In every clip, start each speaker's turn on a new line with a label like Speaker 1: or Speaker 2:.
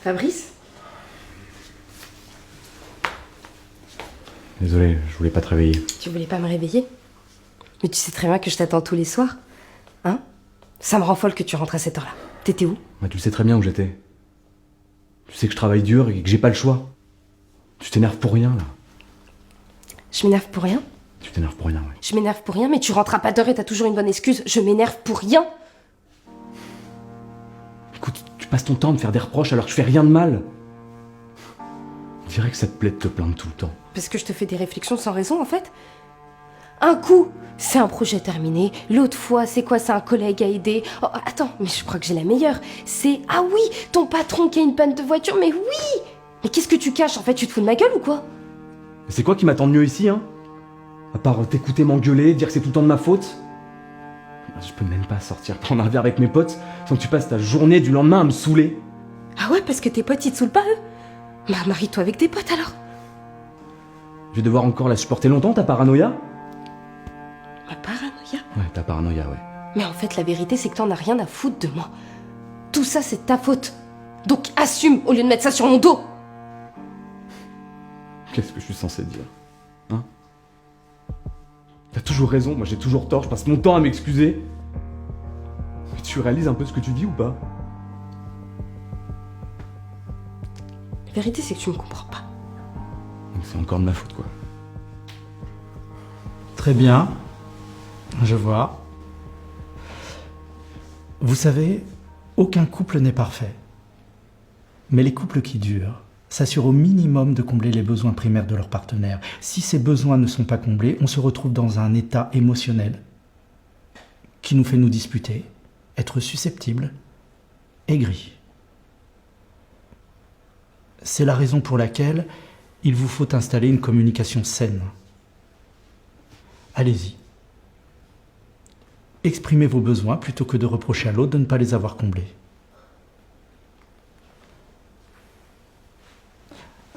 Speaker 1: Fabrice?
Speaker 2: Désolé, je voulais pas te réveiller.
Speaker 1: Tu voulais pas me réveiller? Mais tu sais très bien que je t'attends tous les soirs. Hein? Ça me rend folle que tu rentres à cette heure-là. T'étais où?
Speaker 2: Bah, tu sais très bien où j'étais. Tu sais que je travaille dur et que j'ai pas le choix. Tu t'énerves pour rien, là.
Speaker 1: Je m'énerve pour rien?
Speaker 2: Tu t'énerves pour rien, ouais.
Speaker 1: Je m'énerve pour rien, mais tu rentres à pas d'heure et t'as toujours une bonne excuse. Je m'énerve pour rien.
Speaker 2: Écoute, tu passes ton temps à me faire des reproches alors que je fais rien de mal. On dirait que ça te plaît de te plaindre tout le temps.
Speaker 1: Parce que je te fais des réflexions sans raison, en fait. Un coup, c'est un projet terminé. L'autre fois, c'est quoi? C'est un collègue à aider. Oh, attends, mais je crois que j'ai la meilleure. C'est, ah oui, ton patron qui a une panne de voiture, mais oui! Mais qu'est-ce que tu caches? En fait, tu te fous de ma gueule ou quoi?
Speaker 2: Mais c'est quoi qui m'attend de mieux ici, hein? À part t'écouter m'engueuler, dire que c'est tout le temps de ma faute. Je peux même pas sortir prendre un verre avec mes potes sans que tu passes ta journée du lendemain à me saouler.
Speaker 1: Ah ouais, parce que tes potes, ils te saoulent pas, eux? Bah, marie-toi avec tes potes, alors.
Speaker 2: Je vais devoir encore la supporter longtemps, ta paranoïa?
Speaker 1: Ma paranoïa?
Speaker 2: Ouais, ta paranoïa, ouais.
Speaker 1: Mais en fait, la vérité, c'est que t'en as rien à foutre de moi. Tout ça, c'est ta faute. Donc assume, au lieu de mettre ça sur mon dos.
Speaker 2: Qu'est-ce que je suis censé dire? Hein? T'as toujours raison, moi j'ai toujours tort, je passe mon temps à m'excuser. Mais tu réalises un peu ce que tu dis ou pas?
Speaker 1: La vérité, c'est que tu me comprends pas.
Speaker 2: Donc c'est encore de ma faute, quoi.
Speaker 3: Très bien, je vois. Vous savez, aucun couple n'est parfait. Mais les couples qui durent s'assurent au minimum de combler les besoins primaires de leur partenaire. Si ces besoins ne sont pas comblés, on se retrouve dans un état émotionnel qui nous fait nous disputer, être susceptibles, aigris. C'est la raison pour laquelle il vous faut installer une communication saine. Allez-y. Exprimez vos besoins plutôt que de reprocher à l'autre de ne pas les avoir comblés.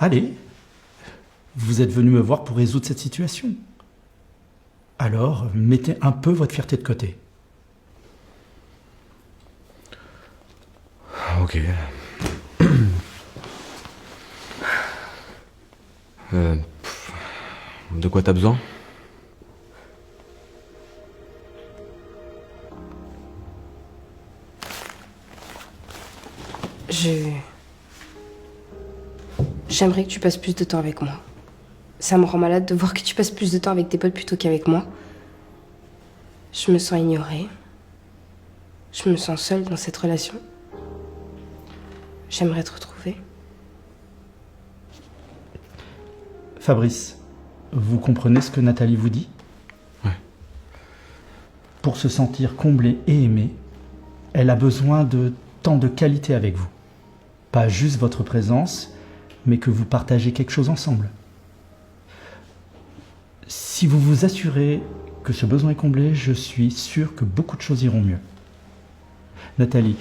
Speaker 3: Allez, vous êtes venu me voir pour résoudre cette situation. Alors, mettez un peu votre fierté de côté.
Speaker 2: Ok. De quoi t'as besoin?
Speaker 1: J'aimerais que tu passes plus de temps avec moi. Ça me rend malade de voir que tu passes plus de temps avec tes potes plutôt qu'avec moi. Je me sens ignorée. Je me sens seule dans cette relation. J'aimerais te retrouver.
Speaker 3: Fabrice, vous comprenez ce que Nathalie vous dit?
Speaker 2: Ouais.
Speaker 3: Pour se sentir comblée et aimée, elle a besoin de temps de qualité avec vous. Pas juste votre présence, mais que vous partagez quelque chose ensemble. Si vous vous assurez que ce besoin est comblé, je suis sûr que beaucoup de choses iront mieux. Nathalie,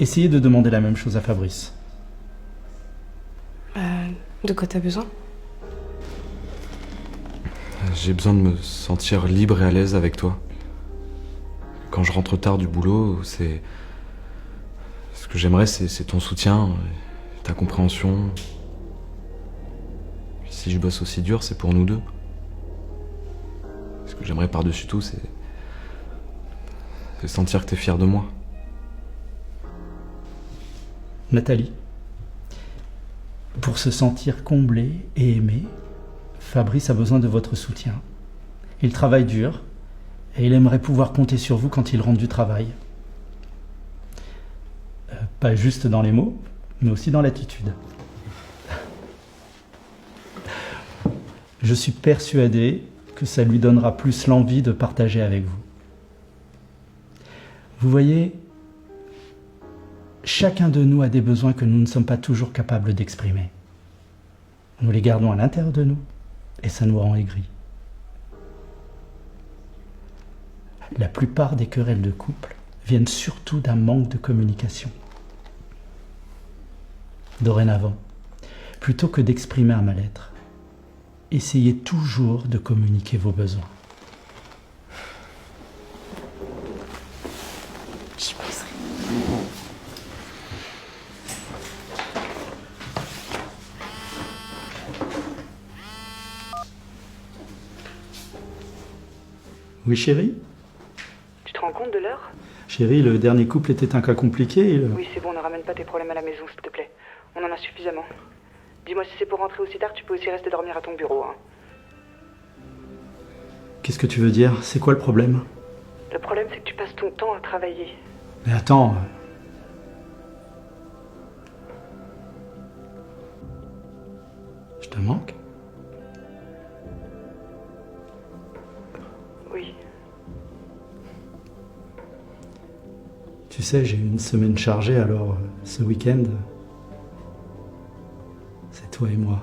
Speaker 3: essayez de demander la même chose à Fabrice.
Speaker 1: De quoi t'as besoin?
Speaker 2: J'ai besoin de me sentir libre et à l'aise avec toi. Quand je rentre tard du boulot, ce que j'aimerais, c'est ton soutien, ta compréhension. Si je bosse aussi dur, c'est pour nous deux. Ce que j'aimerais par-dessus tout, c'est sentir que t'es fier de moi.
Speaker 3: Nathalie, pour se sentir comblé et aimé, Fabrice a besoin de votre soutien. Il travaille dur et il aimerait pouvoir compter sur vous quand il rentre du travail. Pas juste dans les mots, mais aussi dans l'attitude. Je suis persuadé que ça lui donnera plus l'envie de partager avec vous. Vous voyez, chacun de nous a des besoins que nous ne sommes pas toujours capables d'exprimer. Nous les gardons à l'intérieur de nous et ça nous rend aigris. La plupart des querelles de couple viennent surtout d'un manque de communication. Dorénavant, plutôt que d'exprimer un mal-être, essayez toujours de communiquer vos besoins.
Speaker 1: J'y penserai.
Speaker 3: Oui, chérie?
Speaker 4: Tu te rends compte de l'heure?
Speaker 3: Chérie, le dernier couple était un cas compliqué.
Speaker 4: Oui, c'est bon, ne ramène pas tes problèmes à la maison, s'il te plaît. On en a suffisamment. Dis-moi, si c'est pour rentrer aussi tard, tu peux aussi rester dormir à ton bureau, hein.
Speaker 3: Qu'est-ce que tu veux dire? C'est quoi le problème?
Speaker 4: Le problème, c'est que tu passes ton temps à travailler.
Speaker 3: Mais attends... Je te manque?
Speaker 4: Oui.
Speaker 3: Tu sais, j'ai eu une semaine chargée, alors ce week-end, c'est toi et moi.